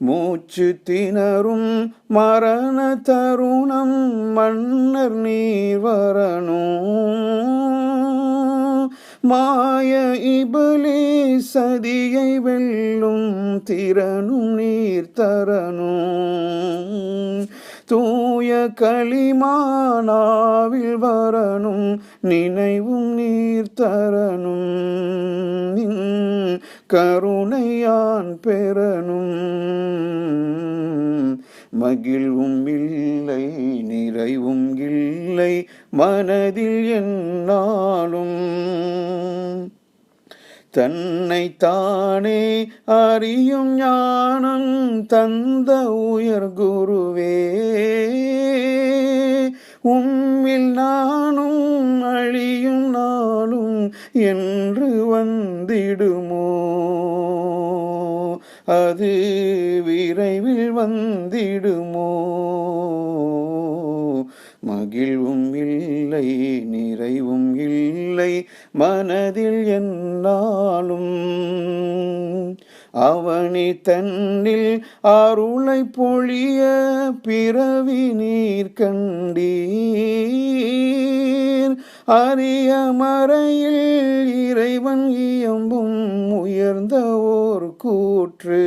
மூச்சு திணறும் மரண தருணம் மன்னர் நீர் வரணும். மாய இபிலீ சதியை வெல்லும் திறனும் நீர் தரணும். தூய களிமானாவில் வரணும் நினைவும் நீர் தரணும். கருணையான் பெறணும். மகிழ்வும் இல்லை நிறைவும் இல்லை மனதில் என்னாலும். தன்னைத்தானே அறியும் ஞானம் தந்த உயர் குருவே, உம்மில் நானும் அழியும் நாளும் என்று வந்திடுமோ? அது விரைவில் வந்திடுமோ? மகிழ்வும் இல்லை நிறைவும் இல்லை மனதில் என்னாலும். அவனி தன்னில் அருளை பொழிய பிறவி நீர் கண்டீர். அரிய மறையில் இறைவன் இயம்பும் உயர்ந்த ஓர் கூற்று.